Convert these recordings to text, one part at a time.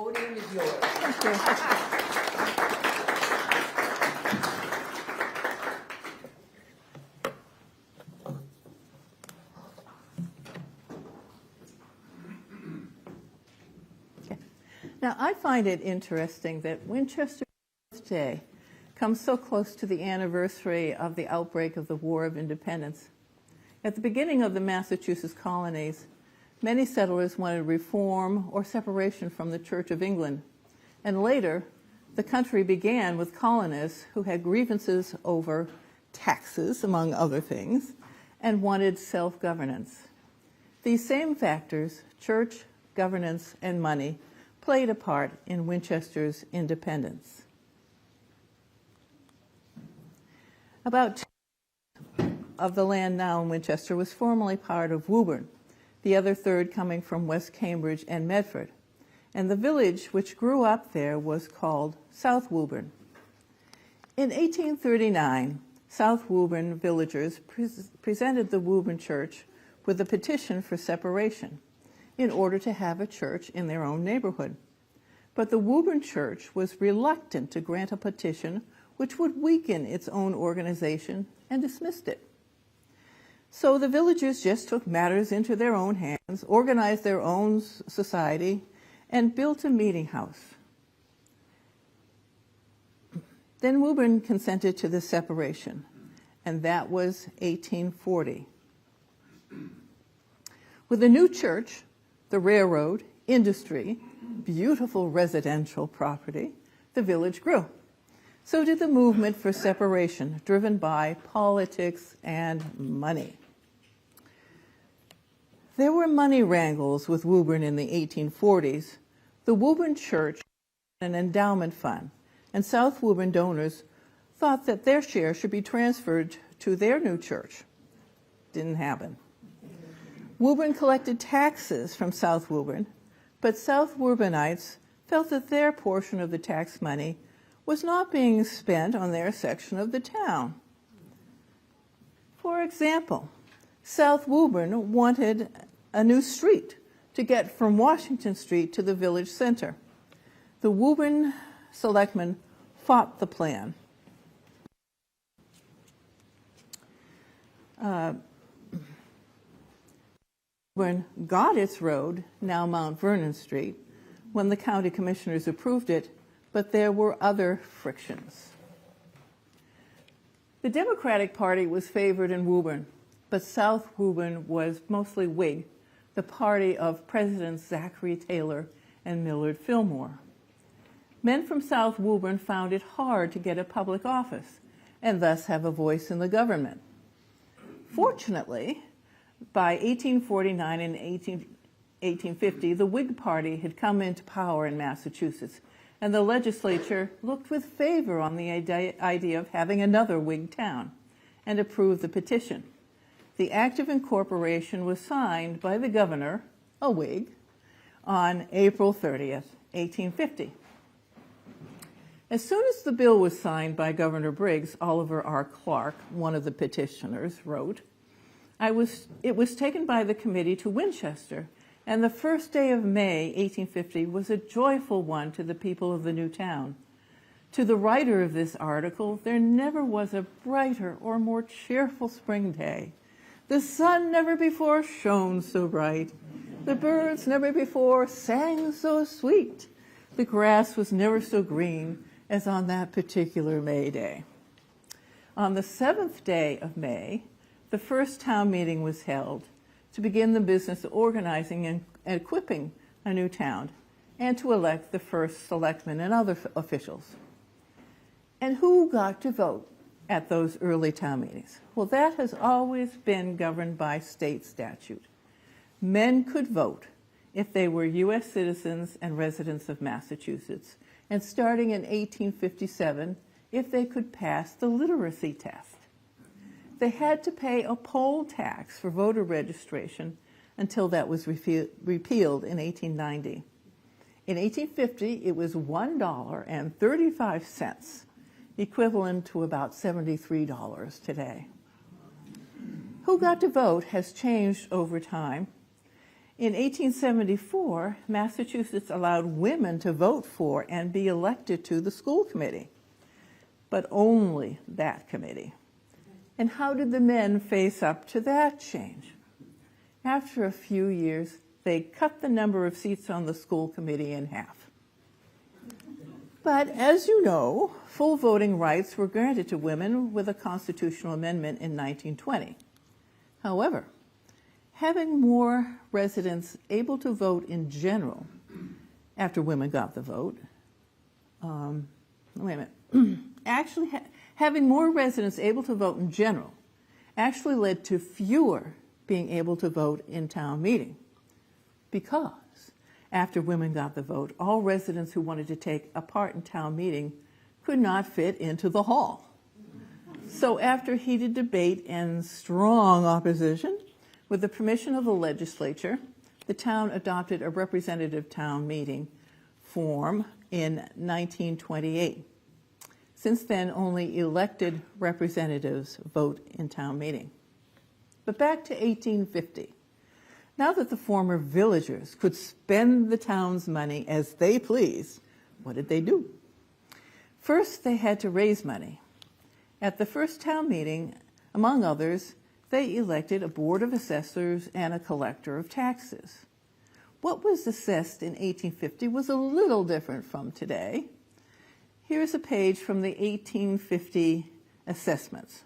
podium is yours. Thank you. Now, I find it interesting that Winchester's birthday comes so close to the anniversary of the outbreak of the War of Independence. At the beginning of the Massachusetts colonies, many settlers wanted reform or separation from the Church of England. And later, the country began with colonists who had grievances over taxes, among other things, and wanted self-governance. These same factors, church, governance, and money, played a part in Winchester's independence. About of the land now in Winchester was formerly part of Woburn, the other third coming from West Cambridge and Medford. And the village which grew up there was called South Woburn. In 1839, South Woburn villagers presented the Woburn Church with a petition for separation in order to have a church in their own neighborhood. But the Woburn Church was reluctant to grant a petition which would weaken its own organization and dismissed it. So the villagers just took matters into their own hands, organized their own society, and built a meeting house. Then Woburn consented to the separation, and that was 1840. With a new church, the railroad, industry, beautiful residential property, the village grew. So did the movement for separation, driven by politics and money. There were money wrangles with Woburn in the 1840s. The Woburn Church had an endowment fund, and South Woburn donors thought that their share should be transferred to their new church. Didn't happen. Woburn collected taxes from South Woburn, but South Woburites felt that their portion of the tax money was not being spent on their section of the town. For example, South Woburn wanted a new street to get from Washington Street to the village center. The Woburn selectmen fought the plan. Woburn got its road, now Mount Vernon Street, when the county commissioners approved it, but there were other frictions. The Democratic Party was favored in Woburn, but South Woburn was mostly Whig, the party of Presidents Zachary Taylor and Millard Fillmore. Men from South Woburn found it hard to get a public office and thus have a voice in the government. Fortunately, by 1849 and 1850, the Whig Party had come into power in Massachusetts, and the legislature looked with favor on the idea of having another Whig town and approved the petition. The Act of Incorporation was signed by the governor, a Whig, on April 30th, 1850. As soon as the bill was signed by Governor Briggs, Oliver R. Clark, one of the petitioners, wrote, it was taken by the committee to Winchester, and the first day of May, 1850, was a joyful one to the people of the new town. To the writer of this article, there never was a brighter or more cheerful spring day. The sun never before shone so bright. The birds never before sang so sweet. The grass was never so green as on that particular May day. On the 7th day of May, the first town meeting was held to begin the business of organizing and equipping a new town and to elect the first selectmen and other officials. And who got to vote at those early town meetings? Well, that has always been governed by state statute. Men could vote if they were U.S. citizens and residents of Massachusetts, and starting in 1857, if they could pass the literacy test. They had to pay a poll tax for voter registration until that was repealed in 1890. In 1850, it was $1.35, equivalent to about $73 today. Who got to vote has changed over time. In 1874, Massachusetts allowed women to vote for and be elected to the school committee, but only that committee. And how did the men face up to that change? After a few years, they cut the number of seats on the school committee in half. But as you know, full voting rights were granted to women with a constitutional amendment in 1920. However, having more residents able to vote in general, after women got the vote, actually having more residents able to vote in general actually led to fewer being able to vote in town meeting, because after women got the vote, all residents who wanted to take a part in town meeting could not fit into the hall. So after heated debate and strong opposition, with the permission of the legislature, the town adopted a representative town meeting form in 1928. Since then, only elected representatives vote in town meeting. But back to 1850. Now that the former villagers could spend the town's money as they pleased, what did they do? First, they had to raise money. At the first town meeting, among others, they elected a board of assessors and a collector of taxes. What was assessed in 1850 was a little different from today. Here's a page from the 1850 assessments.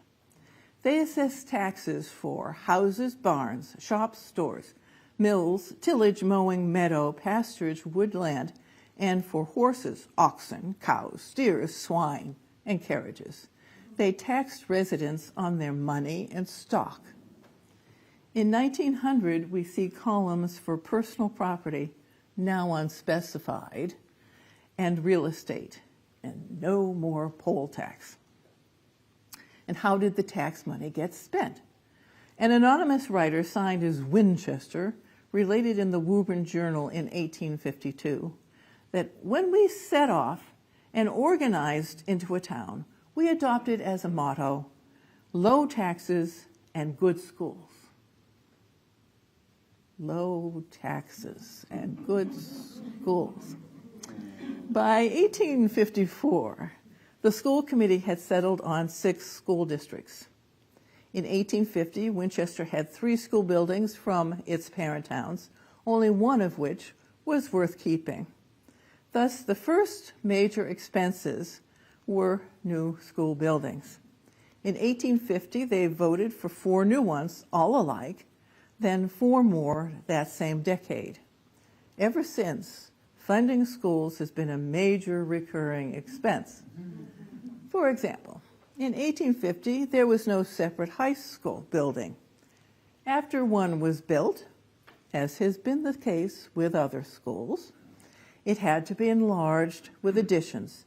They assessed taxes for houses, barns, shops, stores, mills, tillage, mowing, meadow, pasturage, woodland, and for horses, oxen, cows, steers, swine, and carriages. They taxed residents on their money and stock. In 1900, we see columns for personal property, now unspecified, and real estate, and no more poll tax. And how did the tax money get spent? An anonymous writer signed as Winchester related in the Woburn Journal in 1852 that when we set off and organized into a town, we adopted as a motto, low taxes and good schools. Low taxes and good schools. By 1854, the school committee had settled on 6 school districts. In 1850, Winchester had 3 school buildings from its parent towns, only one of which was worth keeping. Thus, the first major expenses were new school buildings. In 1850, they voted for 4 new ones, all alike, then 4 more that same decade. Ever since, funding schools has been a major recurring expense. For example, in 1850, there was no separate high school building. After one was built, as has been the case with other schools, it had to be enlarged with additions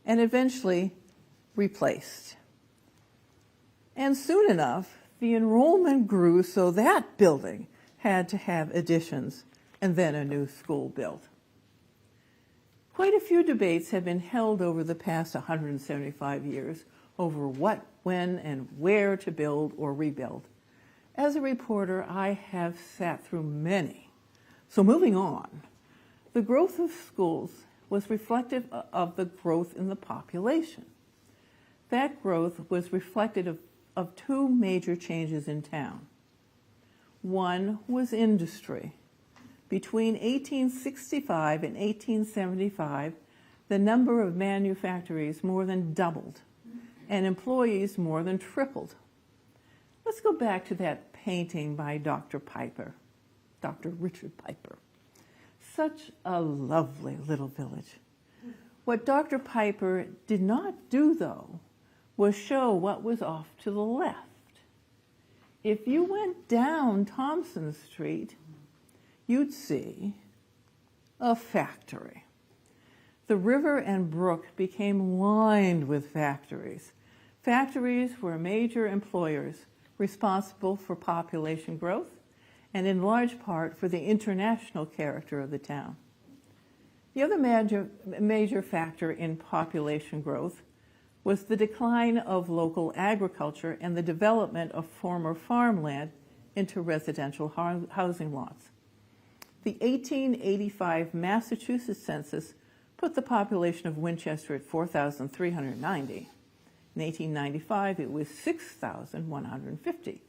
and eventually replaced. And soon enough, the enrollment grew so that building had to have additions and then a new school built. Quite a few debates have been held over the past 175 years over what, when, and where to build or rebuild. As a reporter, I have sat through many. So moving on, the growth of schools was reflective of the growth in the population. That growth was reflective of 2 major changes in town. One was industry. Between 1865 and 1875, the number of manufactories more than doubled, and employees more than tripled. Let's go back to that painting by Dr. Piper, Dr. Richard Piper. Such a lovely little village. What Dr. Piper did not do, though, was show what was off to the left. If you went down Thompson Street, you'd see a factory. The river and brook became lined with factories. Factories were major employers responsible for population growth and in large part for the international character of the town. The other major factor in population growth was the decline of local agriculture and the development of former farmland into residential housing lots. The 1885 Massachusetts census put the population of Winchester at 4,390. In 1895, it was 6,150,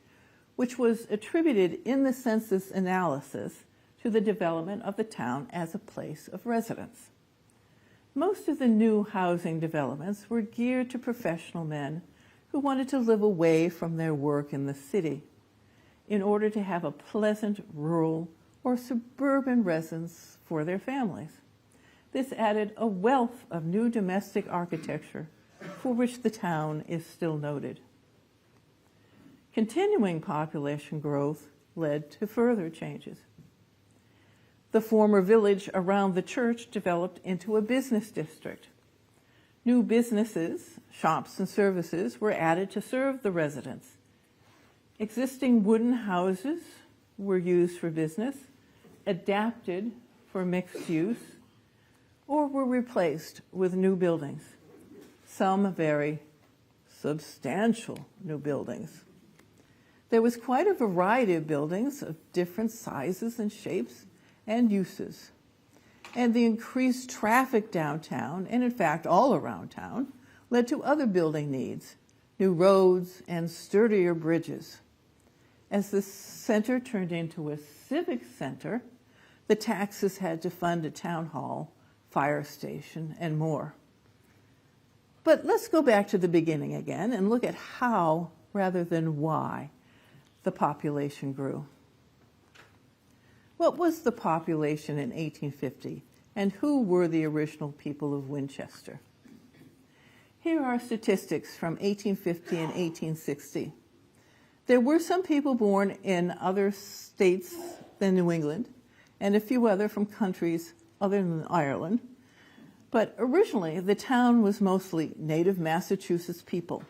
which was attributed in the census analysis to the development of the town as a place of residence. Most of the new housing developments were geared to professional men who wanted to live away from their work in the city in order to have a pleasant rural or suburban residence for their families. This added a wealth of new domestic architecture for which the town is still noted. Continuing population growth led to further changes. The former village around the church developed into a business district. New businesses, shops, and services were added to serve the residents. Existing wooden houses were used for business, adapted for mixed use, or were replaced with new buildings, some very substantial new buildings. There was quite a variety of buildings of different sizes and shapes and uses. And the increased traffic downtown, and in fact all around town, led to other building needs, new roads and sturdier bridges. As the center turned into a civic center, the taxes had to fund a town hall, fire station, and more. But let's go back to the beginning again and look at how, rather than why, the population grew. What was the population in 1850, and who were the original people of Winchester? Here are statistics from 1850 and 1860. There were some people born in other states than New England, and a few other from countries other than Ireland. But originally, the town was mostly native Massachusetts people,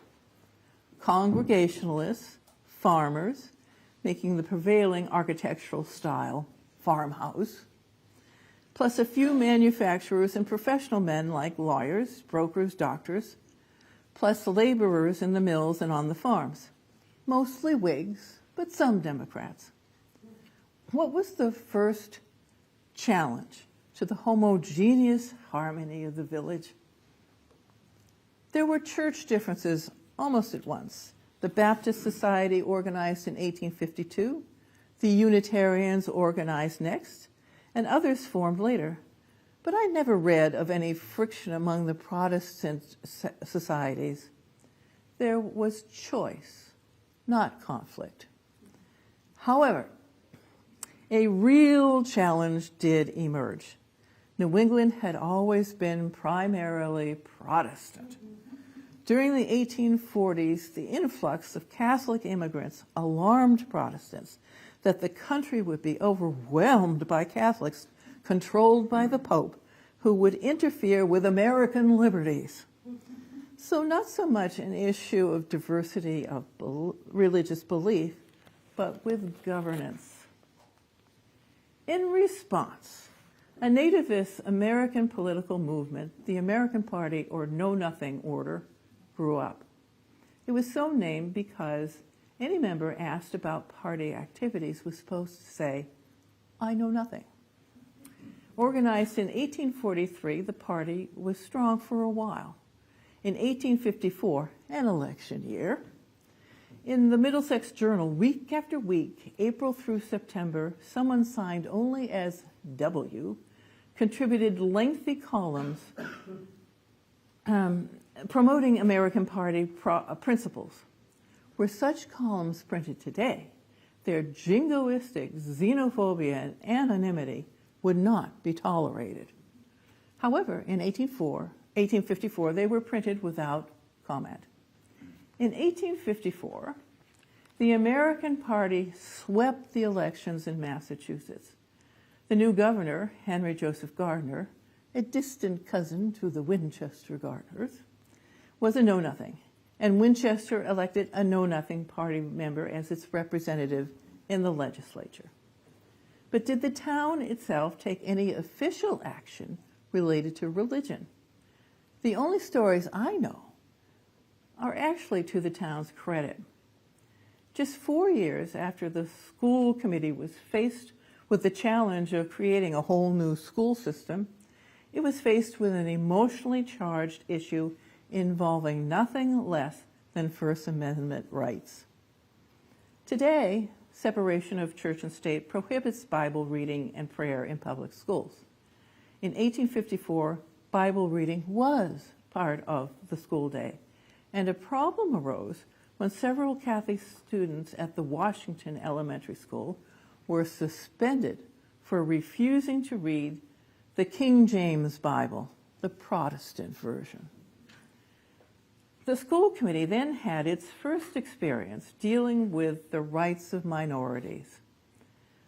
Congregationalists, farmers, making the prevailing architectural style farmhouse, plus a few manufacturers and professional men like lawyers, brokers, doctors, plus laborers in the mills and on the farms, mostly Whigs, but some Democrats. What was the first challenge to the homogeneous harmony of the village? There were church differences almost at once. The Baptist Society organized in 1852, the Unitarians organized next, and others formed later. But I never read of any friction among the Protestant societies. There was choice, not conflict. However, a real challenge did emerge. New England had always been primarily Protestant. During the 1840s, the influx of Catholic immigrants alarmed Protestants that the country would be overwhelmed by Catholics controlled by the Pope, who would interfere with American liberties. So not so much an issue of diversity of religious belief, but with governance. In response, a nativist American political movement, the American Party or Know Nothing Order, grew up. It was so named because any member asked about party activities was supposed to say, "I know nothing." Organized in 1843, the party was strong for a while. In 1854, an election year, in the Middlesex Journal, week after week, April through September, someone signed only as W contributed lengthy columns promoting American Party principles. Were such columns printed today, their jingoistic xenophobia and anonymity would not be tolerated. However, in 1854, they were printed without comment. In 1854, the American Party swept the elections in Massachusetts. The new governor, Henry Joseph Gardner, a distant cousin to the Winchester Gardners, was a know-nothing, and Winchester elected a Know-Nothing Party member as its representative in the legislature. But did the town itself take any official action related to religion? The only stories I know are actually to the town's credit. Just 4 years after the school committee was faced with the challenge of creating a whole new school system, it was faced with an emotionally charged issue involving nothing less than First Amendment rights. Today, separation of church and state prohibits Bible reading and prayer in public schools. In 1854, Bible reading was part of the school day, and a problem arose when several Catholic students at the Washington Elementary School were suspended for refusing to read the King James Bible, the Protestant version. The school committee then had its first experience dealing with the rights of minorities.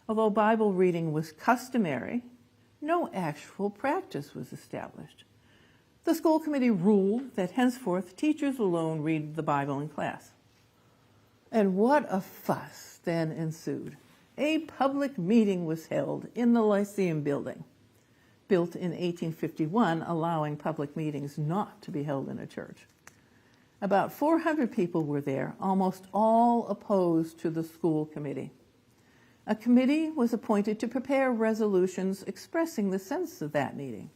Although Bible reading was customary, no actual practice was established. The school committee ruled that henceforth teachers alone read the Bible in class. And what a fuss then ensued. A public meeting was held in the Lyceum building, built in 1851, allowing public meetings not to be held in a church. About 400 people were there, almost all opposed to the school committee. A committee was appointed to prepare resolutions expressing the sense of that meeting.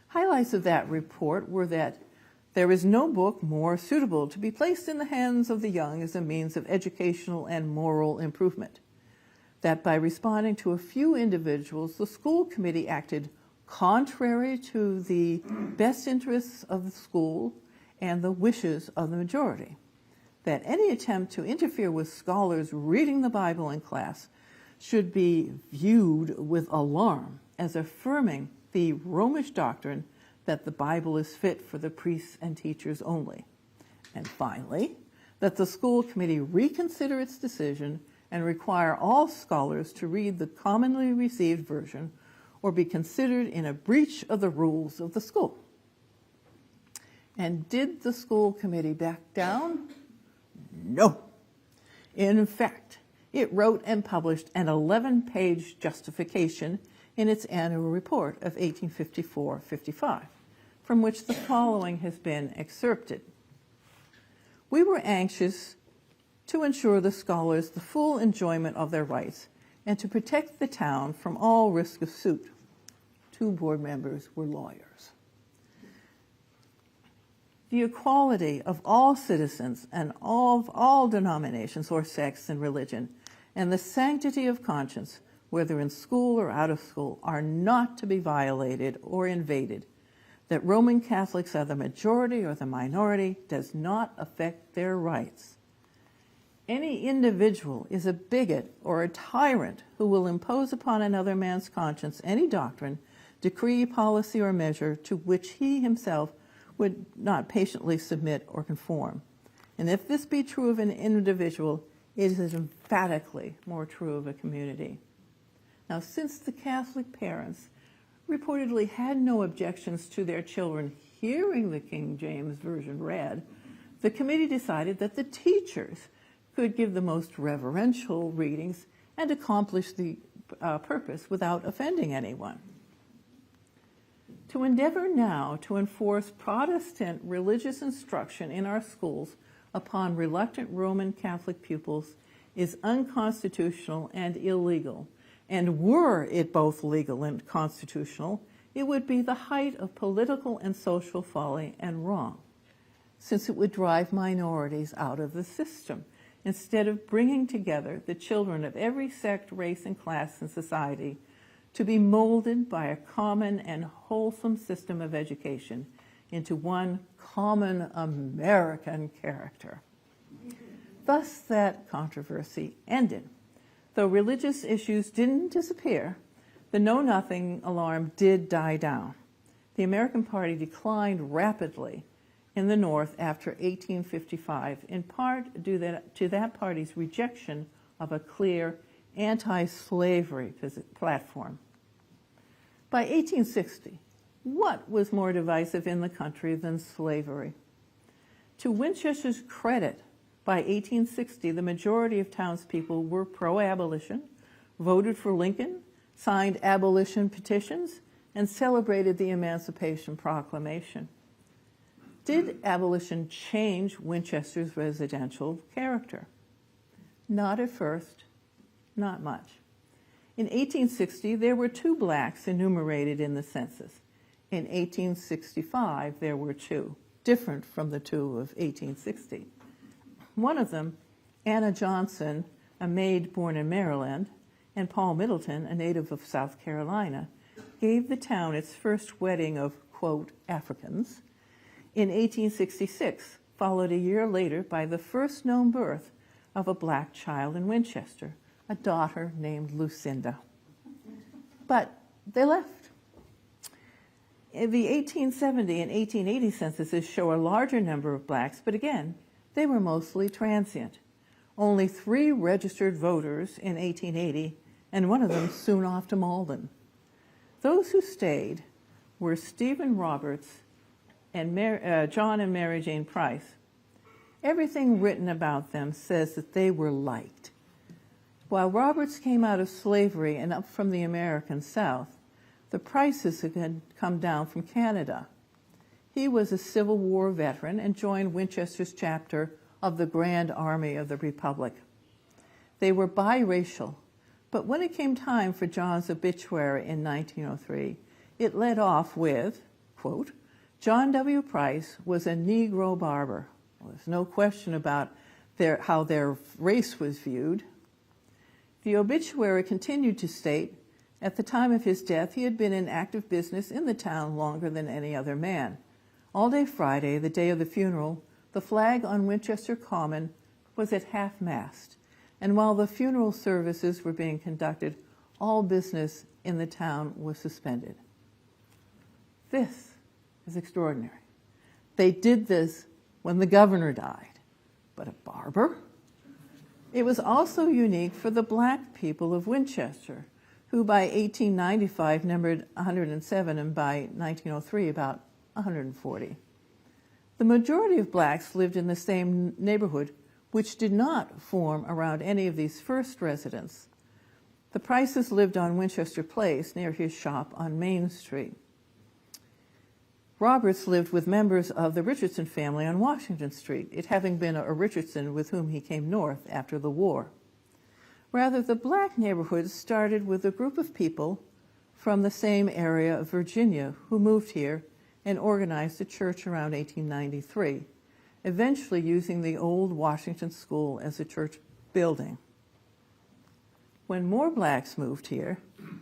Highlights of that report were that there is no book more suitable to be placed in the hands of the young as a means of educational and moral improvement. That by responding to a few individuals, the school committee acted contrary to the best interests of the school and the wishes of the majority. That any attempt to interfere with scholars reading the Bible in class should be viewed with alarm as affirming the Romish doctrine that the Bible is fit for the priests and teachers only. And finally, that the school committee reconsider its decision and require all scholars to read the commonly received version or be considered in a breach of the rules of the school. And did the school committee back down? No. In fact, it wrote and published an 11-page justification in its annual report of 1854-55, from which the following has been excerpted. We were anxious to ensure the scholars the full enjoyment of their rights and to protect the town from all risk of suit. 2 board members were lawyers. The equality of all citizens and of all denominations or sects and religion, and the sanctity of conscience, whether in school or out of school, are not to be violated or invaded. That Roman Catholics are the majority or the minority does not affect their rights. Any individual is a bigot or a tyrant who will impose upon another man's conscience any doctrine, decree, policy, or measure to which he himself would not patiently submit or conform. And if this be true of an individual, it is emphatically more true of a community. Now, since the Catholic parents reportedly had no objections to their children hearing the King James Version read, the committee decided that the teachers could give the most reverential readings and accomplish the purpose without offending anyone. To endeavor now to enforce Protestant religious instruction in our schools upon reluctant Roman Catholic pupils is unconstitutional and illegal. And were it both legal and constitutional, it would be the height of political and social folly and wrong, since it would drive minorities out of the system, instead of bringing together the children of every sect, race, and class in society to be molded by a common and wholesome system of education into one common American character. Thus that controversy ended. Though religious issues didn't disappear, the Know-Nothing alarm did die down. The American Party declined rapidly in the North after 1855, in part due to that party's rejection of a clear anti-slavery platform. By 1860, what was more divisive in the country than slavery? To Winchester's credit, by 1860, the majority of townspeople were pro-abolition, voted for Lincoln, signed abolition petitions, and celebrated the Emancipation Proclamation. Did abolition change Winchester's residential character? Not at first, not much. In 1860, there were 2 blacks enumerated in the census. In 1865, there were 2, different from the 2 of 1860. One of them, Anna Johnson, a maid born in Maryland, and Paul Middleton, a native of South Carolina, gave the town its first wedding of, quote, Africans in 1866, followed a year later by the first known birth of a black child in Winchester, a daughter named Lucinda. But they left. The 1870 and 1880 censuses show a larger number of blacks, but again, they were mostly transient. Only 3 registered voters in 1880, and one of them soon off to Malden. Those who stayed were Stephen Roberts and John and Mary Jane Price. Everything written about them says that they were liked. While Roberts came out of slavery and up from the American South, the Prices had come down from Canada. He was a Civil War veteran and joined Winchester's chapter of the Grand Army of the Republic. They were biracial, but when it came time for John's obituary in 1903, it led off with, quote, John W. Price was a Negro barber. Well, there's no question about how their race was viewed. The obituary continued to state, at the time of his death, he had been in active business in the town longer than any other man. All day Friday, the day of the funeral, the flag on Winchester Common was at half-mast, and while the funeral services were being conducted, all business in the town was suspended. This is extraordinary. They did this when the governor died, but a barber? It was also unique for the black people of Winchester, who by 1895 numbered 107 and by 1903 about 140. The majority of blacks lived in the same neighborhood, which did not form around any of these first residents. The Prices lived on Winchester Place near his shop on Main Street. Roberts lived with members of the Richardson family on Washington Street, it having been a Richardson with whom he came north after the war. Rather, the black neighborhood started with a group of people from the same area of Virginia who moved here and organized a church around 1893, eventually using the old Washington School as a church building. When more blacks moved here,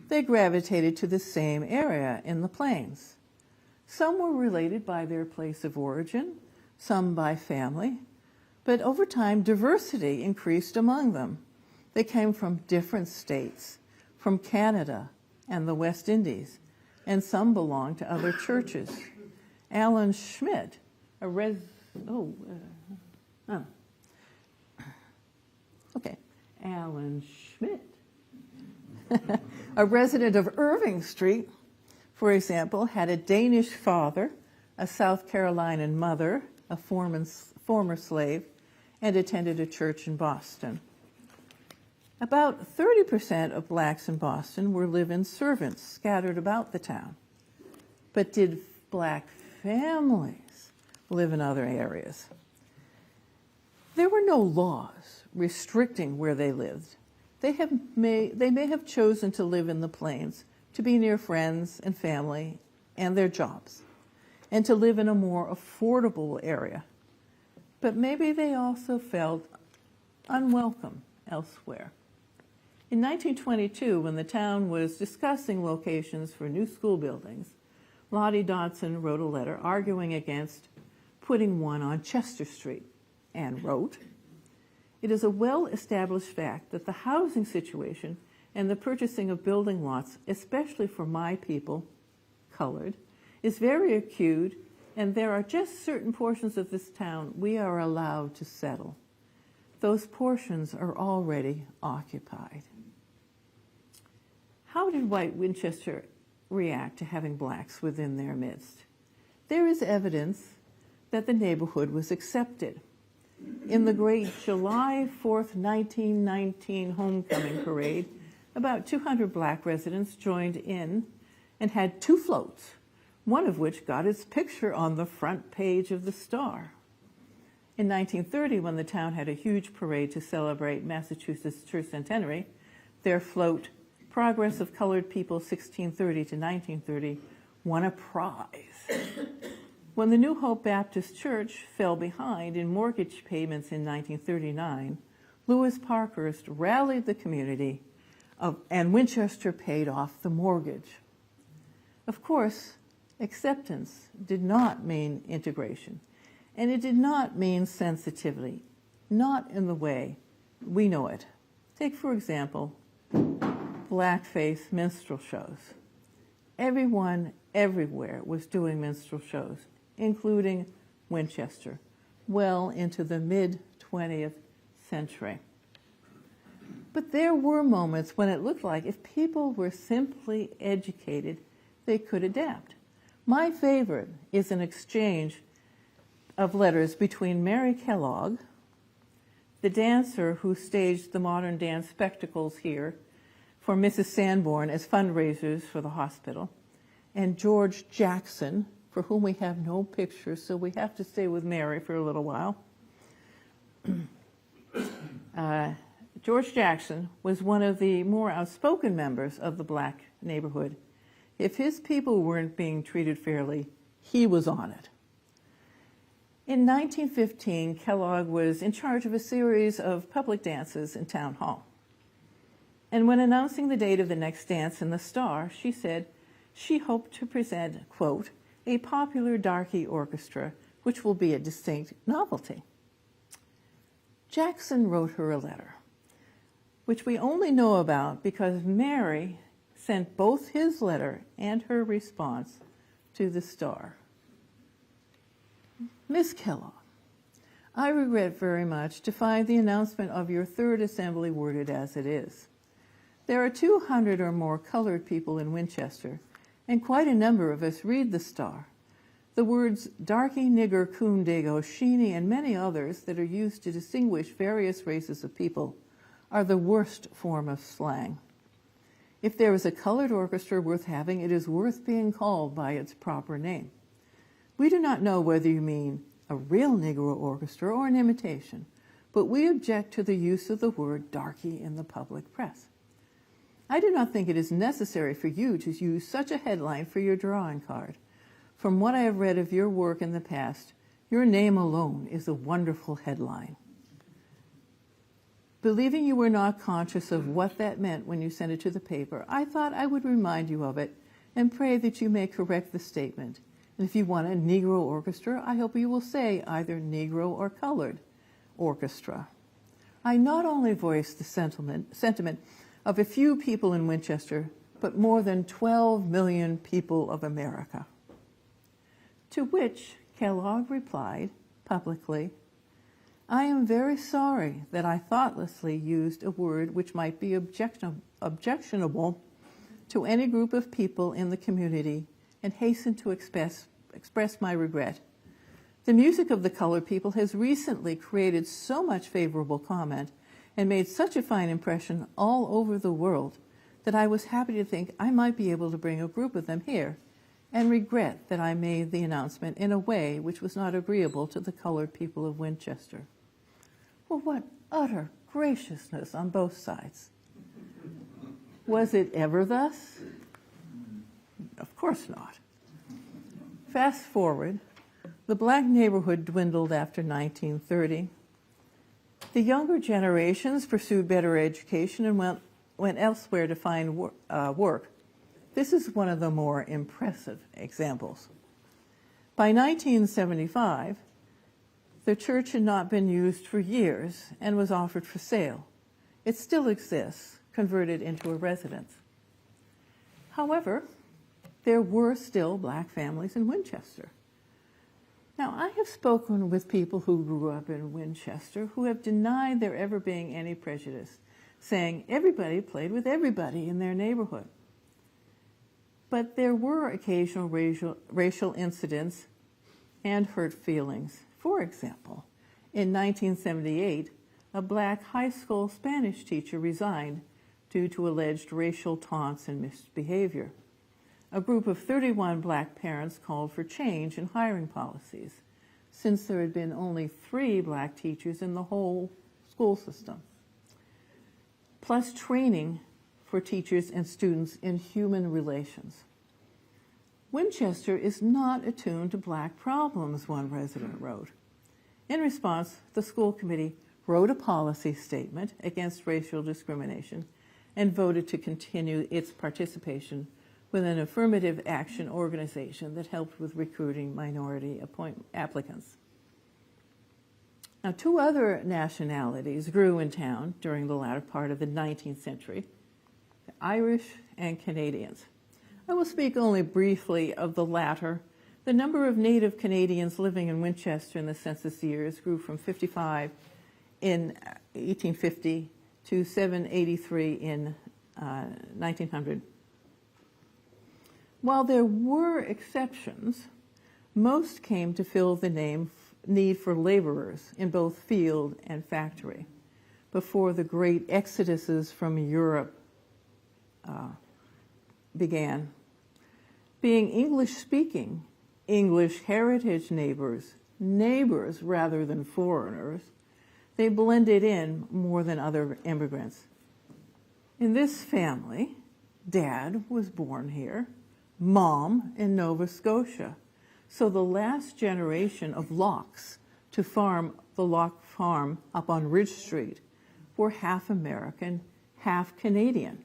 they gravitated to the same area in the plains. Some were related by their place of origin, some by family, but over time diversity increased among them. They came from different states, from Canada and the West Indies, and some belonged to other churches. Alan Schmidt, Alan Schmidt, a resident of Irving Street, for example, had a Danish father, a South Carolinian mother, a former slave, and attended a church in Boston. About 30% of blacks in Boston were live-in servants scattered about the town. But did black families live in other areas? There were no laws restricting where they lived. They may have chosen to live in the plains, to be near friends and family and their jobs, and to live in a more affordable area. But maybe they also felt unwelcome elsewhere. In 1922, when the town was discussing locations for new school buildings, Lottie Dodson wrote a letter arguing against putting one on Chester Street, and wrote, "It is a well-established fact that the housing situation and the purchasing of building lots, especially for my people, colored, is very acute, and there are just certain portions of this town we are allowed to settle. Those portions are already occupied." How did white Winchester react to having blacks within their midst? There is evidence that the neighborhood was accepted. In the great July 4th, 1919 homecoming parade, about 200 black residents joined in and had 2 floats, one of which got its picture on the front page of the Star. In 1930, when the town had a huge parade to celebrate Massachusetts' tercentenary, their float, Progress of Colored People 1630 to 1930 won a prize. When the New Hope Baptist Church fell behind in mortgage payments in 1939, Lewis Parkhurst rallied the community and Winchester paid off the mortgage. Of course, acceptance did not mean integration, and it did not mean sensitivity, not in the way we know it. Take, for example, blackface minstrel shows. Everyone, everywhere was doing minstrel shows, including Winchester, well into the mid-20th century. But there were moments when it looked like if people were simply educated, they could adapt. My favorite is an exchange of letters between Mary Kellogg, the dancer who staged the modern dance spectacles here for Mrs. Sanborn as fundraisers for the hospital, and George Jackson, for whom we have no pictures, so we have to stay with Mary for a little while. George Jackson was one of the more outspoken members of the black neighborhood. If his people weren't being treated fairly, he was on it. In 1915, Kellogg was in charge of a series of public dances in Town Hall. And when announcing the date of the next dance in the Star, she said she hoped to present, quote, a popular darky orchestra, which will be a distinct novelty. Jackson wrote her a letter, which we only know about because Mary sent both his letter and her response to the Star. Miss Kellogg, I regret very much to find the announcement of your third assembly worded as it is. There are 200 or more colored people in Winchester, and quite a number of us read the Star. The words darky, nigger, coon, dago, sheeny, and many others that are used to distinguish various races of people are the worst form of slang. If there is a colored orchestra worth having, it is worth being called by its proper name. We do not know whether you mean a real Negro orchestra or an imitation, but we object to the use of the word darky in the public press. I do not think it is necessary for you to use such a headline for your drawing card. From what I have read of your work in the past, your name alone is a wonderful headline. Believing you were not conscious of what that meant when you sent it to the paper, I thought I would remind you of it and pray that you may correct the statement. And if you want a Negro orchestra, I hope you will say either Negro or colored orchestra. I not only voice the sentiment of a few people in Winchester, but more than 12 million people of America. To which Kellogg replied publicly, I am very sorry that I thoughtlessly used a word which might be objectionable to any group of people in the community and hasten to express my regret. The music of the colored people has recently created so much favorable comment and made such a fine impression all over the world that I was happy to think I might be able to bring a group of them here and regret that I made the announcement in a way which was not agreeable to the colored people of Winchester. Well, what utter graciousness on both sides. Was it ever thus? Of course not. Fast forward, the black neighborhood dwindled after 1930. The younger generations pursued better education and went elsewhere to find work. This is one of the more impressive examples. By 1975, the church had not been used for years and was offered for sale. It still exists, converted into a residence. However, there were still black families in Winchester. Now, I have spoken with people who grew up in Winchester who have denied there ever being any prejudice, saying everybody played with everybody in their neighborhood. But there were occasional racial incidents and hurt feelings. For example, in 1978, a black high school Spanish teacher resigned due to alleged racial taunts and misbehavior. A group of 31 black parents called for change in hiring policies, since there had been only 3 black teachers in the whole school system, plus training for teachers and students in human relations. Winchester is not attuned to black problems, one resident wrote. In response, the school committee wrote a policy statement against racial discrimination and voted to continue its participation with an affirmative action organization that helped with recruiting minority applicants. Now, two other nationalities grew in town during the latter part of the 19th century, the Irish and Canadians. I will speak only briefly of the latter. The number of native Canadians living in Winchester in the census years grew from 55 in 1850 to 783 in 1900. While there were exceptions, most came to fill the need for laborers in both field and factory before the great exoduses from Europe began. Being English-speaking, English heritage neighbors rather than foreigners, they blended in more than other immigrants. In this family, Dad was born here, Mom in Nova Scotia. So the last generation of Locks to farm the Lock Farm up on Ridge Street were half American, half Canadian.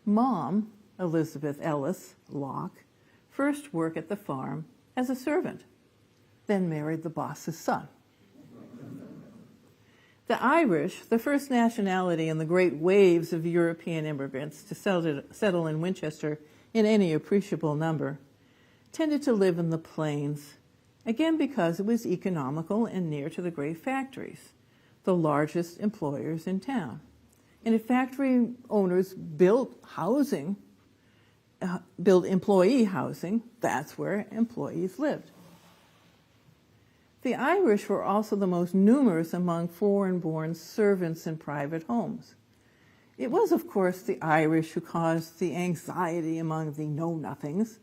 Mom, Elizabeth Ellis Locke, first worked at the farm as a servant, then married the boss's son. The Irish, the first nationality in the great waves of European immigrants to settle in Winchester in any appreciable number, tended to live in the plains, again because it was economical and near to the great factories, the largest employers in town. And if factory owners built employee housing, that's where employees lived. The Irish were also the most numerous among foreign-born servants in private homes. It was, of course, the Irish who caused the anxiety among the know-nothings,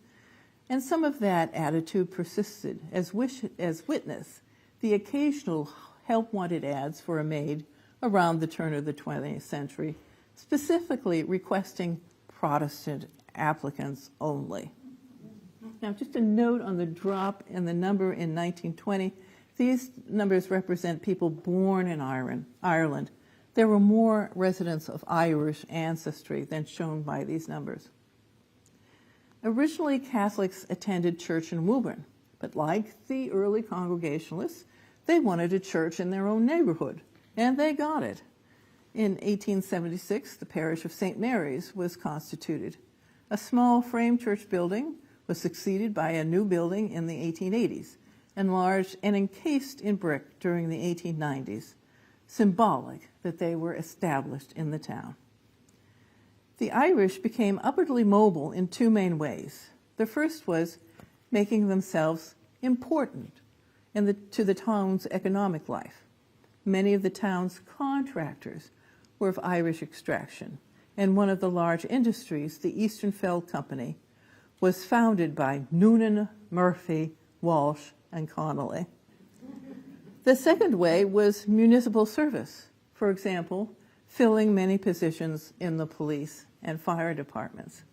and some of that attitude persisted as witness the occasional help-wanted ads for a maid around the turn of the 20th century, specifically requesting Protestant applicants only. Now, just a note on the drop in the number in 1920. These numbers represent people born in Ireland. There were more residents of Irish ancestry than shown by these numbers. Originally, Catholics attended church in Woburn, but like the early Congregationalists, they wanted a church in their own neighborhood, and they got it. In 1876, the parish of St. Mary's was constituted. A small frame church building was succeeded by a new building in the 1880s, enlarged and encased in brick during the 1890s, symbolic that they were established in the town. The Irish became upwardly mobile in two main ways. The first was making themselves important to the town's economic life. Many of the town's contractors were of Irish extraction, and one of the large industries, the Eastern Feld Company, was founded by Noonan, Murphy, Walsh, and Connolly. The second way was municipal service. For example, filling many positions in the police and fire departments.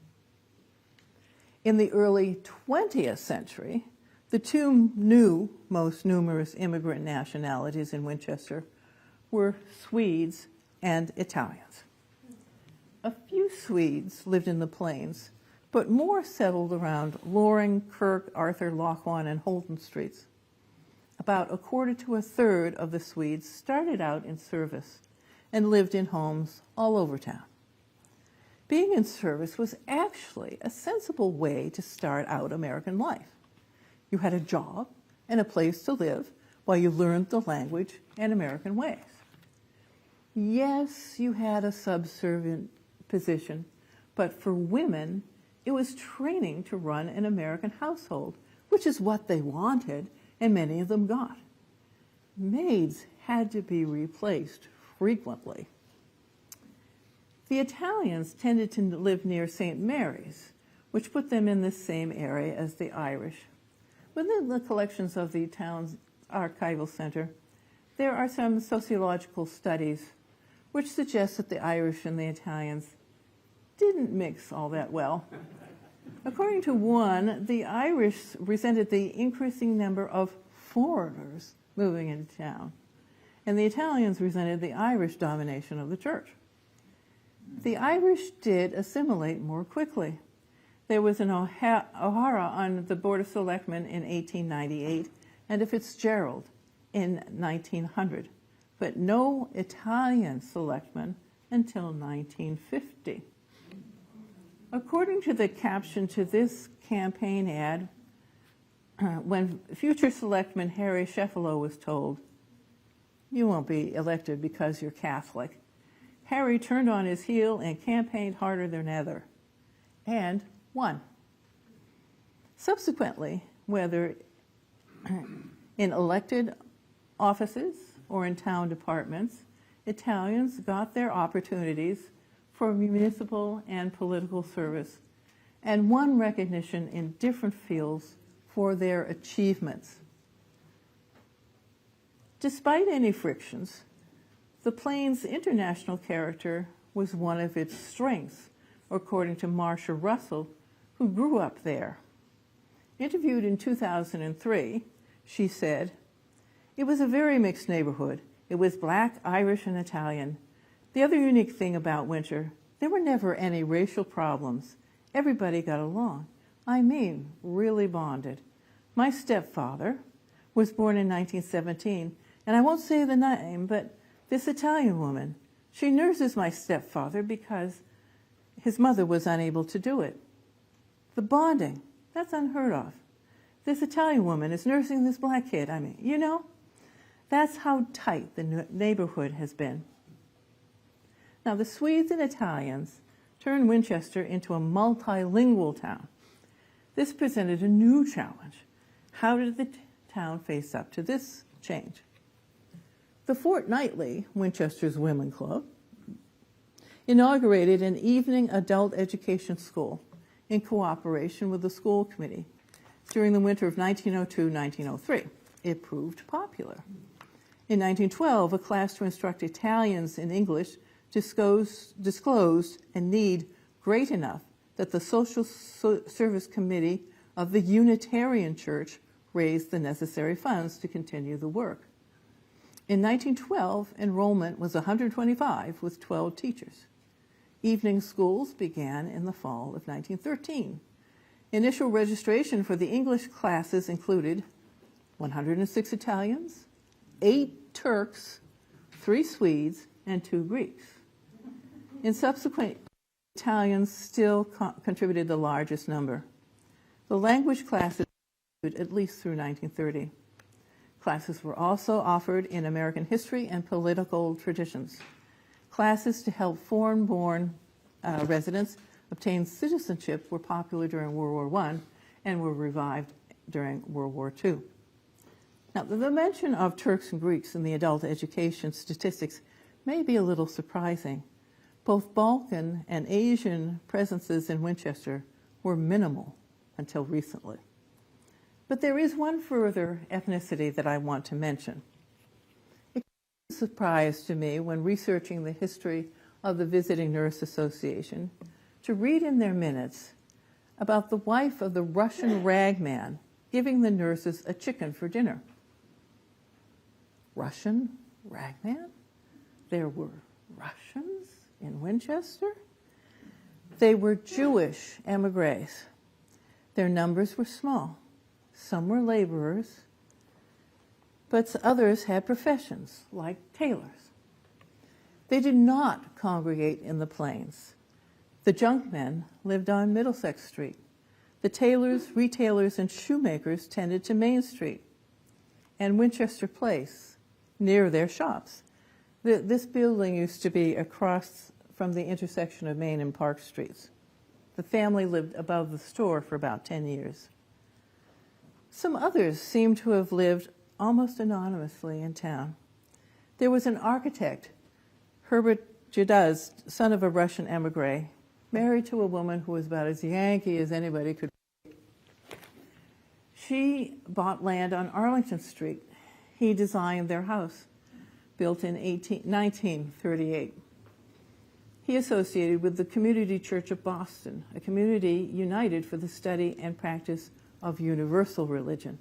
In the early 20th century, the two most numerous immigrant nationalities in Winchester were Swedes and Italians. A few Swedes lived in the plains, but more settled around Loring, Kirk, Arthur, Lochwan, and Holden streets. About a quarter to a third of the Swedes started out in service and lived in homes all over town. Being in service was actually a sensible way to start out American life. You had a job and a place to live while you learned the language and American ways. Yes, you had a subservient position, but for women, it was training to run an American household, which is what they wanted, and many of them got. Maids had to be replaced frequently. The Italians tended to live near St. Mary's, which put them in the same area as the Irish. Within the collections of the town's archival center, there are some sociological studies which suggest that the Irish and the Italians didn't mix all that well. According to one, the Irish resented the increasing number of foreigners moving into town, and the Italians resented the Irish domination of the church. The Irish did assimilate more quickly. There was an O'Hara on the Board of Selectmen in 1898 and a Fitzgerald in 1900, but no Italian selectmen until 1950. According to the caption to this campaign ad, when future selectman Harry Sheffalo was told, "You won't be elected because you're Catholic," Harry turned on his heel and campaigned harder than ever, and won. Subsequently, whether in elected offices or in town departments, Italians got their opportunities for municipal and political service and won recognition in different fields for their achievements. Despite any frictions, the Plains' international character was one of its strengths, according to Marcia Russell, who grew up there. Interviewed in 2003, she said, "It was a very mixed neighborhood. It was Black, Irish, and Italian. The other unique thing about Winter, there were never any racial problems. Everybody got along. I mean, really bonded. My stepfather was born in 1917, and I won't say the name, but this Italian woman, she nurses my stepfather because his mother was unable to do it. The bonding, that's unheard of. This Italian woman is nursing this black kid. I mean, you know, that's how tight the neighborhood has been." Now, the Swedes and Italians turned Winchester into a multilingual town. This presented a new challenge. How did the town face up to this change? The fortnightly Winchester's Women Club inaugurated an evening adult education school in cooperation with the school committee during the winter of 1902-1903. It proved popular. In 1912, a class to instruct Italians in English disclosed a need great enough that the Social Service Committee of the Unitarian Church raised the necessary funds to continue the work. In 1912, enrollment was 125 with 12 teachers. Evening schools began in the fall of 1913. Initial registration for the English classes included 106 Italians, 8 Turks, 3 Swedes, and 2 Greeks. In subsequent, Italians still contributed the largest number. The language classes at least through 1930. Classes were also offered in American history and political traditions. Classes to help foreign-born residents obtain citizenship were popular during World War I and were revived during World War II. Now, the mention of Turks and Greeks in the adult education statistics may be a little surprising. Both Balkan and Asian presences in Winchester were minimal until recently. But there is one further ethnicity that I want to mention. It was a surprise to me when researching the history of the Visiting Nurse Association to read in their minutes about the wife of the Russian ragman giving the nurses a chicken for dinner. Russian ragman? There were Russians in Winchester? They were Jewish emigres. Their numbers were small. Some were laborers, but others had professions, like tailors. They did not congregate in the Plains. The junkmen lived on Middlesex Street. The tailors, retailers, and shoemakers tended to Main Street and Winchester Place, near their shops. This building used to be across from the intersection of Main and Park Streets. The family lived above the store for about 10 years. Some others seem to have lived almost anonymously in town. There was an architect, Herbert Judaz, son of a Russian emigre, married to a woman who was about as Yankee as anybody could be. She bought land on Arlington Street. He designed their house, built in 1938. he associated with the Community Church of Boston, a community united for the study and practice of universal religion.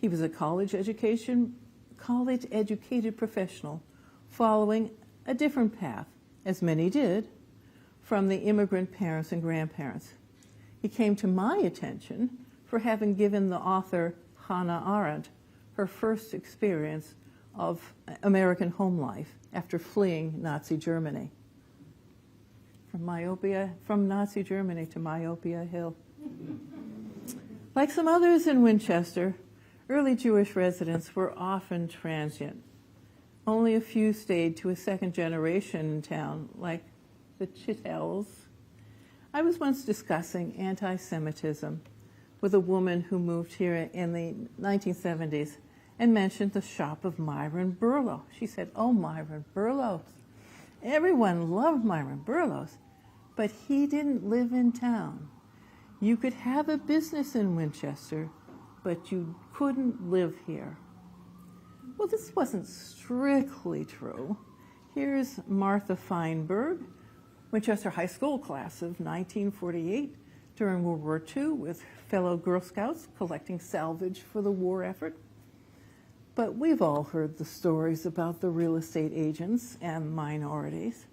He was a college-educated professional following a different path, as many did, from the immigrant parents and grandparents. He came to my attention for having given the author Hannah Arendt her first experience of American home life after fleeing Nazi Germany. From Nazi Germany to Myopia Hill. Like some others in Winchester, early Jewish residents were often transient. Only a few stayed to a second generation in town, like the Chittels. I was once discussing anti-Semitism with a woman who moved here in the 1970s and mentioned the shop of Myron Burlow. She said, "Oh, Myron Burlow. Everyone loved Myron Burlow, but he didn't live in town. You could have a business in Winchester, but you couldn't live here." Well, this wasn't strictly true. Here's Martha Feinberg, Winchester High School class of 1948, during World War II, with fellow Girl Scouts collecting salvage for the war effort. But we've all heard the stories about the real estate agents and minorities,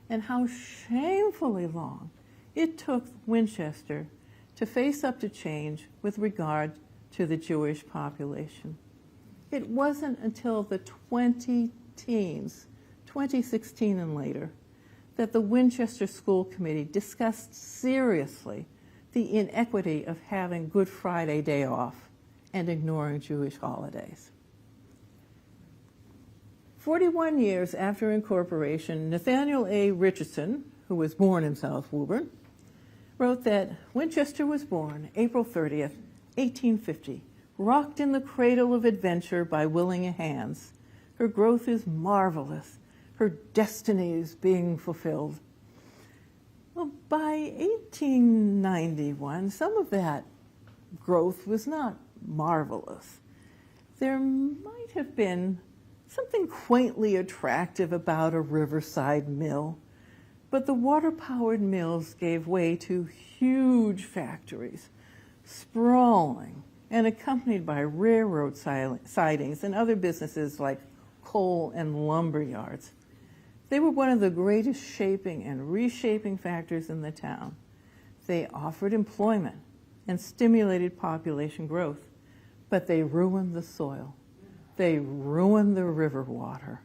and how shamefully long it took Winchester to face up to change with regard to the Jewish population. It wasn't until the 2010s, 2016 and later, that the Winchester School Committee discussed seriously the inequity of having Good Friday day off and ignoring Jewish holidays. 41 years after incorporation, Nathaniel A. Richardson, who was born in South Woburn, wrote that Winchester was born April 30th, 1850, rocked in the cradle of adventure by willing hands. Her growth is marvelous, her destiny is being fulfilled. Well, by 1891, some of that growth was not marvelous. There might have been something quaintly attractive about a riverside mill, but the water-powered mills gave way to huge factories, sprawling and accompanied by railroad sidings and other businesses like coal and lumber yards. They were one of the greatest shaping and reshaping factors in the town. They offered employment and stimulated population growth, but they ruined the soil. They ruined the river water.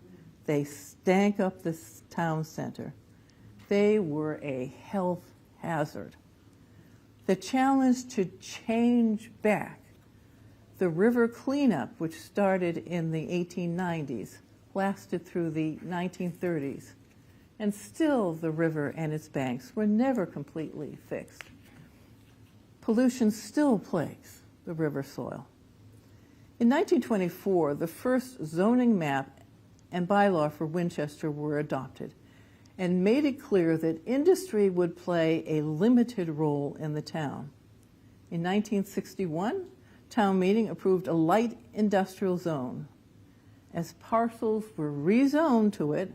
They stank up the town center. They were a health hazard. The challenge to change back the river cleanup, which started in the 1890s, lasted through the 1930s, and still the river and its banks were never completely fixed. Pollution still plagues the river soil. In 1924, the first zoning map and bylaw for Winchester were adopted and made it clear that industry would play a limited role in the town. In 1961, town meeting approved a light industrial zone. As parcels were rezoned to it,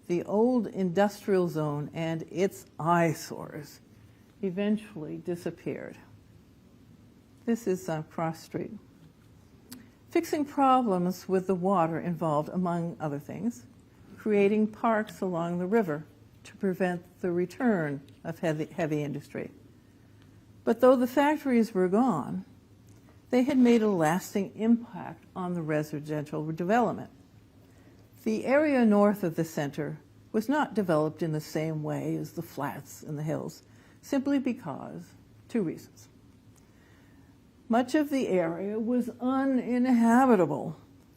the old industrial zone and its eyesores eventually disappeared. This is Cross Street. Fixing problems with the water involved, among other things, creating parks along the river to prevent the return of heavy industry. But though the factories were gone, they had made a lasting impact on the residential development. The area north of the center was not developed in the same way as the flats and the hills, simply because, two reasons. Much of the area was uninhabitable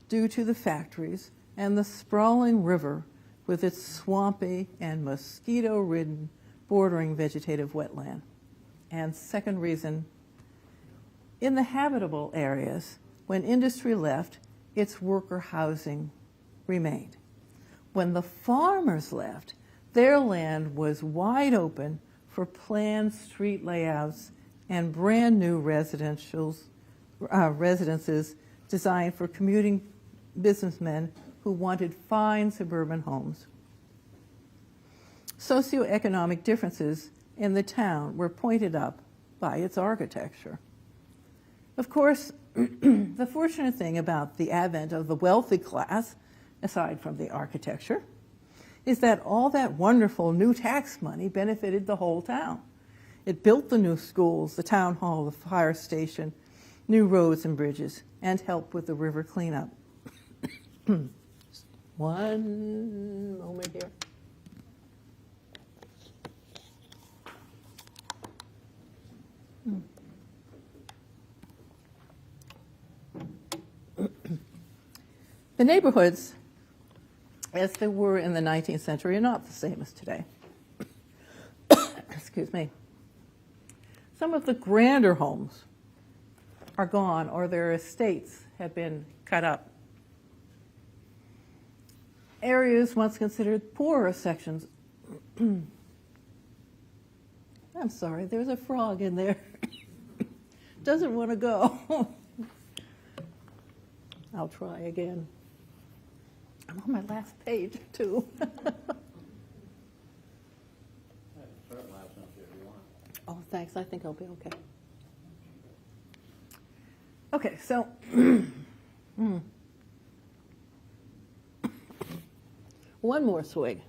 due to the factories and the sprawling river with its swampy and mosquito-ridden bordering vegetative wetland. And second reason, in the habitable areas, when industry left, its worker housing remained. When the farmers left, their land was wide open for planned street layouts and brand new residences designed for commuting businessmen who wanted fine suburban homes. Socioeconomic differences in the town were pointed up by its architecture. Of course, the fortunate thing about the advent of the wealthy class, aside from the architecture, is that all that wonderful new tax money benefited the whole town. It built the new schools, the town hall, the fire station, new roads and bridges, and helped with the river cleanup. One moment here. The neighborhoods, as they were in the 19th century, are not the same as today. Excuse me. Some of the grander homes are gone, or their estates have been cut up. Areas once considered poorer sections. I'm sorry, there's a frog in there. Doesn't want to go. I'll try again. I'm on my last page, too. Oh, thanks. I think I'll be okay. Okay, so one more swig.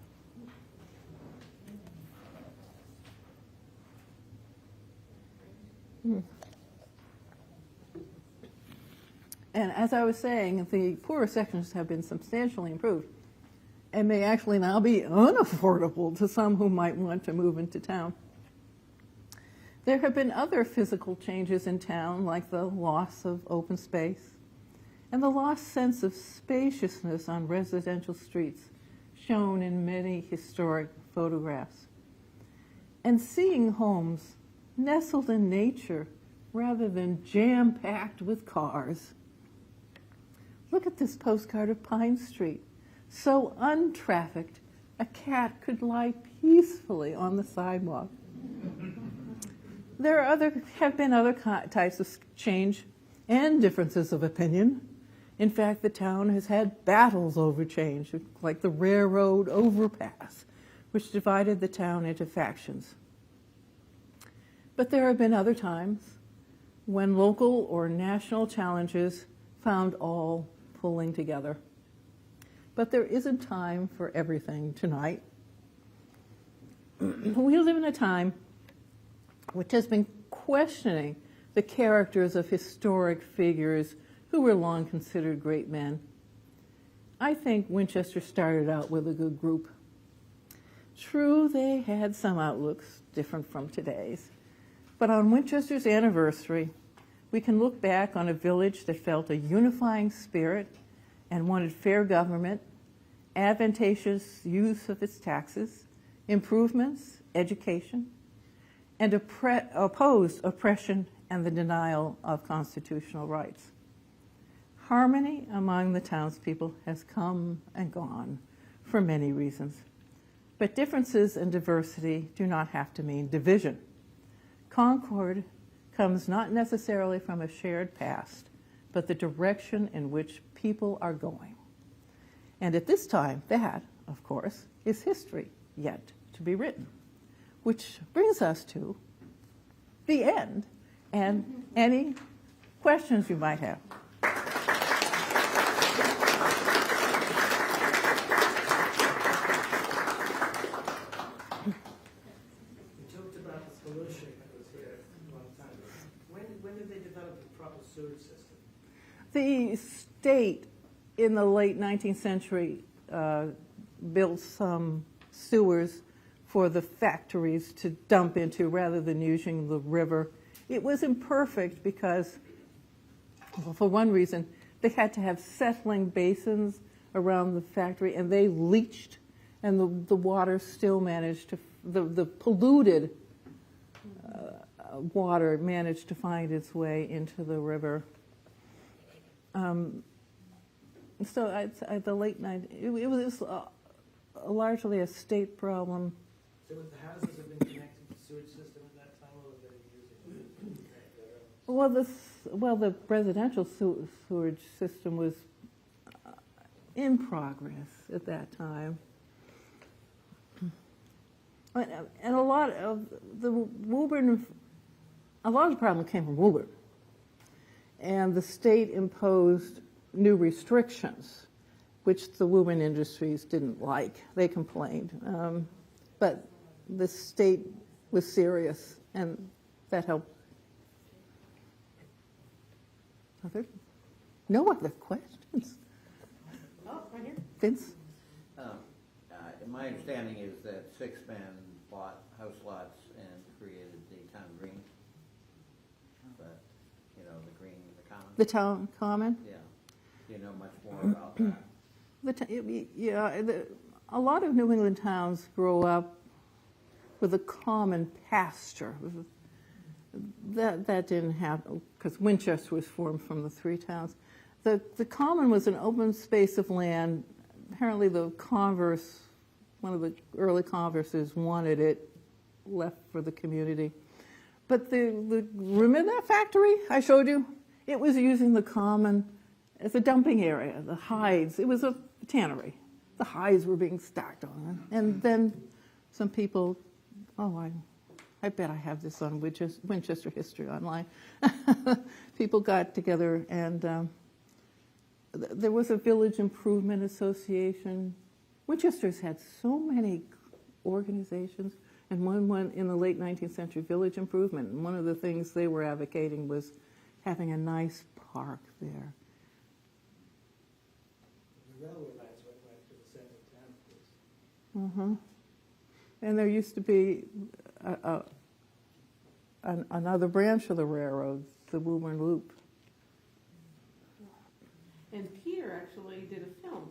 And as I was saying, the poorer sections have been substantially improved and may actually now be unaffordable to some who might want to move into town. There have been other physical changes in town, like the loss of open space and the lost sense of spaciousness on residential streets, shown in many historic photographs. And seeing homes nestled in nature rather than jam-packed with cars. Look at this postcard of Pine Street. So untrafficked, a cat could lie peacefully on the sidewalk. There have been other types of change and differences of opinion. In fact, the town has had battles over change, like the railroad overpass, which divided the town into factions. But there have been other times when local or national challenges found all pulling together. But there isn't time for everything tonight. We live in a time which has been questioning the characters of historic figures who were long considered great men. I think Winchester started out with a good group. True, they had some outlooks different from today's, but on Winchester's anniversary, we can look back on a village that felt a unifying spirit and wanted fair government, advantageous use of its taxes, improvements, education, and opposed oppression and the denial of constitutional rights. Harmony among the townspeople has come and gone for many reasons, but differences and diversity do not have to mean division. Concord comes not necessarily from a shared past, but the direction in which people are going. And at this time, that, of course, is history yet to be written, which brings us to the end and any questions you might have. The state in the late 19th century built some sewers for the factories to dump into rather than using the river. It was imperfect because, well, for one reason, they had to have settling basins around the factory, and they leached, and the water still managed to, the polluted water managed to find its way into the river. So at the late 90s, it was largely a state problem. So would the houses have been connected to the sewage system at that time, or were they using Well, the residential sewage system was in progress at that time. And a lot of the problem came from Woburn. And the state imposed new restrictions, which the Woburn Industries didn't like. They complained. But the state was serious, and that helped. No other questions? Oh, right here. Vince? My understanding is that 6 men bought house lots and created the town green. But, you know, the green and the common. The town common? Yeah. Do you know much more about that? A lot of New England towns grow up with a common pasture. That didn't happen because Winchester was formed from the 3 towns. The common was an open space of land. Apparently the converse, one of the early converses wanted it left for the community. But remember that factory I showed you? It was using the common as a dumping area, the hides. It was a tannery. The hides were being stacked on it. And then some people, I bet I have this on Winchester History Online. People got together and there was a village improvement association. Winchester's had so many organizations, and one went in the late 19th century, village improvement. And one of the things they were advocating was having a nice park there. The railroad lines went right through the center of town, of course. And there used to be another branch of the railroad, the Woburn Loop. And Peter actually did a film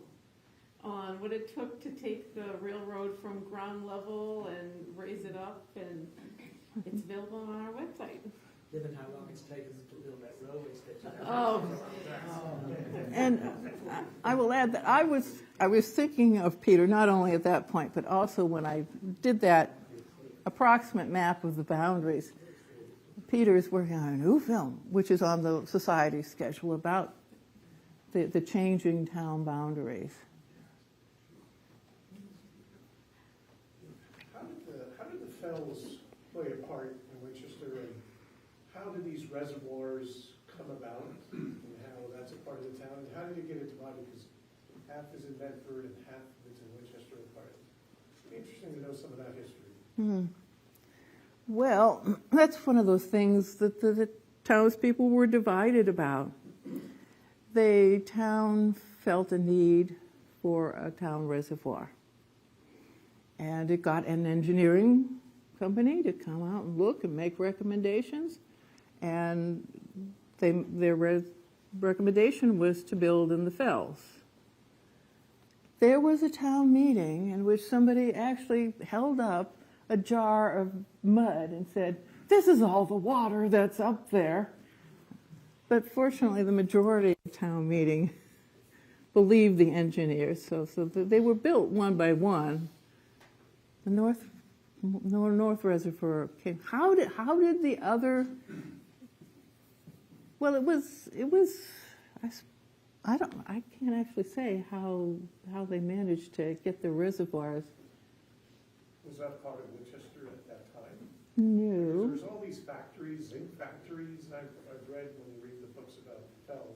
on what it took to take the railroad from ground level and raise it up, and it's available on our website. Given how long it's taken to build that railway station. And I will add that I was thinking of Peter not only at that point, but also when I did that approximate map of the boundaries. Peter is working on a new film, which is on the society schedule about the changing town boundaries. How did the fells play a part in Winchester, and how did these reservoirs come about, and how that's a part of the town, and how did you get it divided? Because half is in Medford and half is in Winchester. It'd be interesting to know some of that history. Well, that's one of those things that the townspeople were divided about. The town felt a need for a town reservoir. And it got an engineering company to come out and look and make recommendations. And their recommendation was to build in the fells. There was a town meeting in which somebody actually held up a jar of mud and said, "This is all the water that's up there." But fortunately, the majority of the town meeting believed the engineers, so they were built one by one. The North Reservoir came. How did the other? Well, it was. I can't actually say how they managed to get the reservoirs. Was that part of Winchester at that time? No. There's all these factories, zinc factories, I've read when you read the books about fells.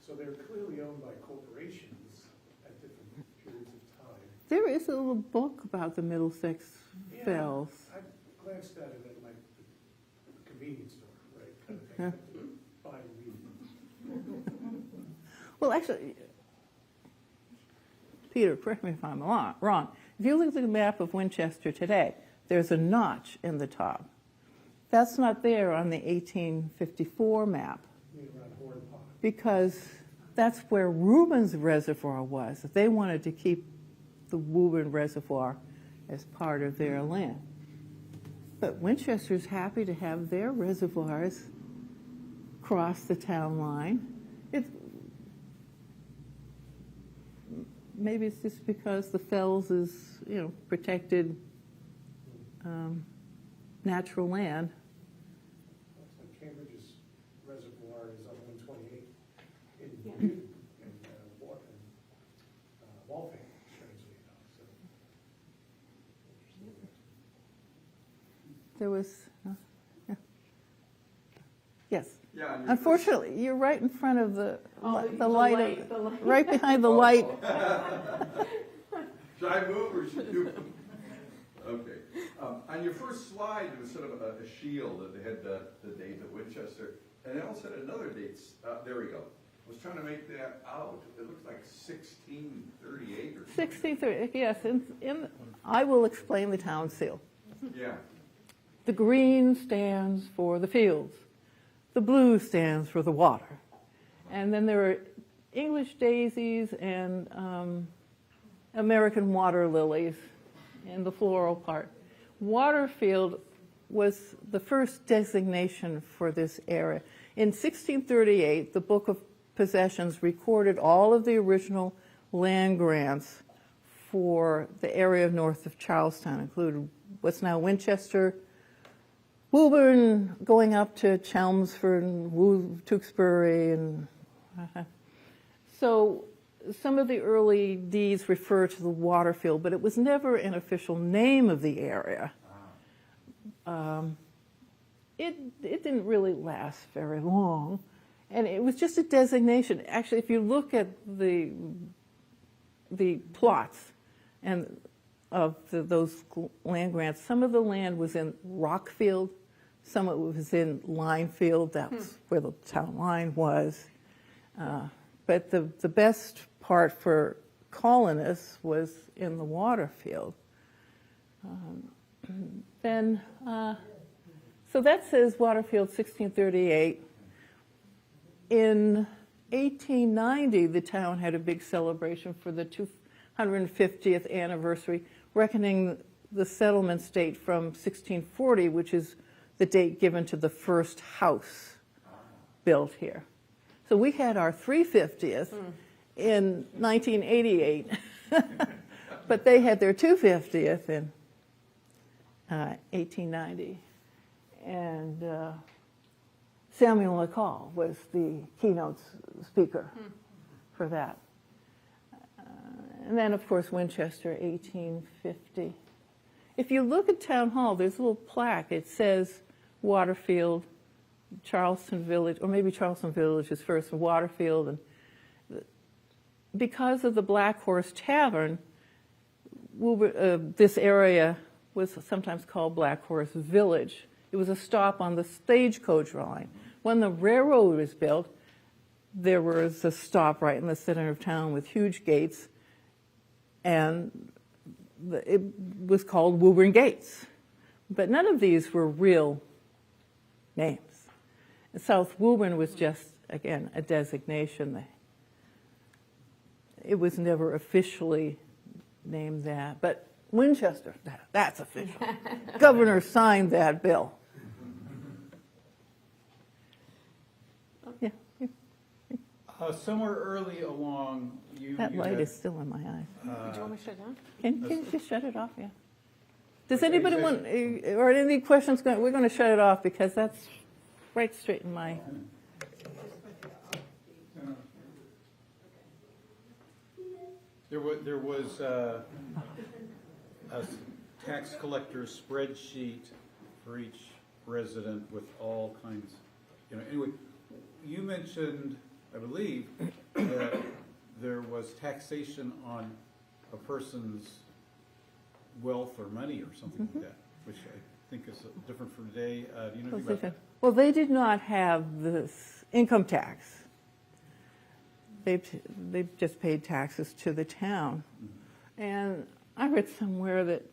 So they're clearly owned by corporations at different periods of time. There is a little book about the Middlesex fells. I glanced at it at my convenience store, right? Kind of thing. Buy and read. Well, actually, Peter, correct me if I'm wrong. If you look at the map of Winchester today, there's a notch in the top. That's not there on the 1854 map because that's where Reuben's reservoir was. They wanted to keep the Woburn Reservoir as part of their land. But Winchester's happy to have their reservoirs cross the town line. Maybe it's just because the fells is, protected natural land. Cambridge's reservoir is on 128 in Waltham, strangely enough. So, there was, yeah. Yes. Yeah, on your Unfortunately, you're right in front of the light, the light. right behind the light. Should I move or should you? Okay. On your first slide, it was sort of a shield that they had the date at Winchester, and it also had another date. There we go. I was trying to make that out. It looks like 1638 or something. 1630, yes. I will explain the town seal. Yeah. The green stands for the fields. The blue stands for the water. And then there are English daisies and American water lilies in the floral part. Waterfield was the first designation for this area. In 1638, the Book of Possessions recorded all of the original land grants for the area north of Charlestown, including what's now Winchester, Woburn, going up to Chelmsford, and Tewkesbury, and so some of the early deeds refer to the Waterfield, but it was never an official name of the area. It didn't really last very long, and it was just a designation. Actually, if you look at the plots and of those land grants, some of the land was in Rockfield, some of it was in Linefield. That's where the town line was. But the best part for colonists was in the Waterfield. So that says Waterfield 1638. In 1890, the town had a big celebration for the 250th anniversary, reckoning the settlement date from 1640, which is the date given to the first house built here. So we had our 350th in 1988, but they had their 250th in 1890. And Samuel McCall was the keynote speaker for that. And then, of course, Winchester, 1850. If you look at Town Hall, there's a little plaque. It says Waterfield, Charleston Village, or maybe Charleston Village is first, and Waterfield. And because of the Black Horse Tavern, this area was sometimes called Black Horse Village. It was a stop on the stagecoach line. When the railroad was built, there was a stop right in the center of town with huge gates, and it was called Woburn Gates. But none of these were real names. South Woburn was just, again, a designation. It was never officially named that. But Winchester, that's official. Governor signed that bill. Yeah. Somewhere early along, That you light had, is still in my eye. Do you want me to shut it down? Can you just shut it off? Yeah. Does Okay, anybody want, or any questions? We're going to shut it off because that's right straight in my. there was a tax collector's spreadsheet for each resident with all kinds, anyway, you mentioned, I believe, that there was taxation on a person's wealth or money or something like that, which I think is different from today. Do you know anything about that? Well, they did not have this income tax. They just paid taxes to the town. And I read somewhere that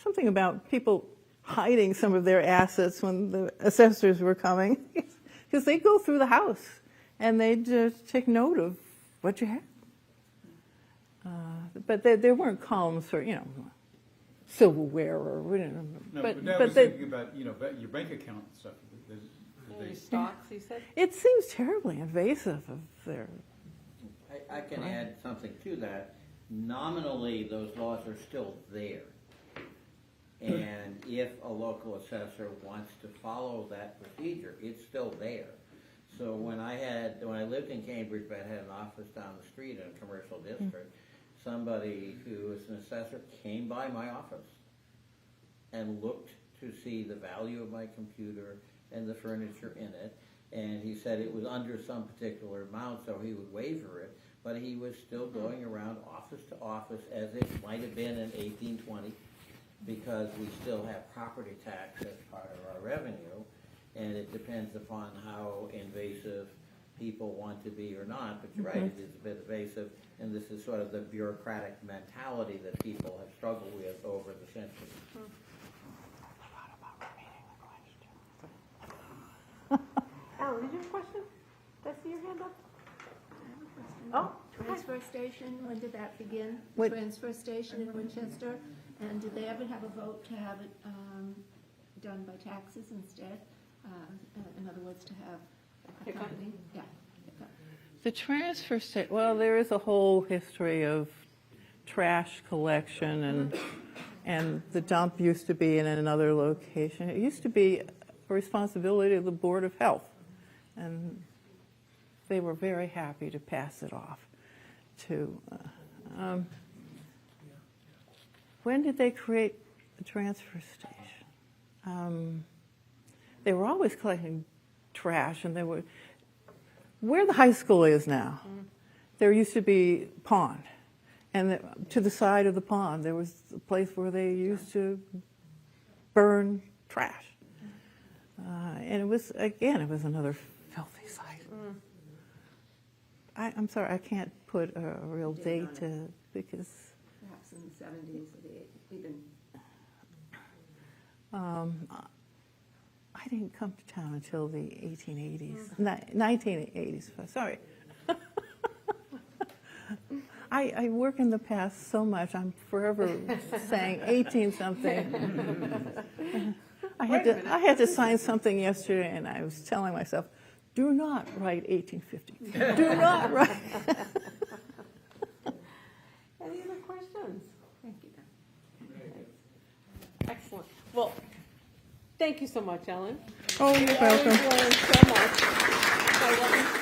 something about people hiding some of their assets when the assessors were coming, because they go through the house and they just take note of what you have. But there weren't columns for, silverware or, No, but I was thinking about, your bank account and stuff. Any stocks, you said? it seems terribly invasive of their. I can add something to that. Nominally, those laws are still there. And if a local assessor wants to follow that procedure, it's still there. So when I lived in Cambridge, but I had an office down the street in a commercial district, somebody who was an assessor came by my office and looked to see the value of my computer and the furniture in it. And he said it was under some particular amount, so he would waiver it, but he was still going around office to office as it might have been in 1820, because we still have property tax as part of our revenue, and it depends upon how invasive people want to be or not, but you're right, it is a bit invasive, and this is sort of the bureaucratic mentality that people have struggled with over the centuries. Alan, did you have a question? Did I see your hand up? Oh, Transfer station, when did that begin? What- Transfer station in Winchester, and did they ever have a vote to have it done by taxes instead? In other words, to have a Pickup? company? Yeah, pickup. The transfer station, well, there is a whole history of trash collection, and the dump used to be in another location. It used to be a responsibility of the Board of Health, and they were very happy to pass it off to. When did they create the transfer station? They were always collecting trash, and they were where the high school is now. There used to be a pond, and to the side of the pond there was a place where they used to burn trash. And it was another filthy sight. I'm sorry, I can't put a real date to, because Perhaps in the 70s or even. I didn't come to town until the 1880s, 1980s, sorry. I work in the past so much, I'm forever saying 18-something. I had to sign something yesterday, and I was telling myself, do not write 1850. Do not write. any other questions? Thank you. Excellent. Well, thank you so much, Ellen. Oh, you're welcome. I learned so much.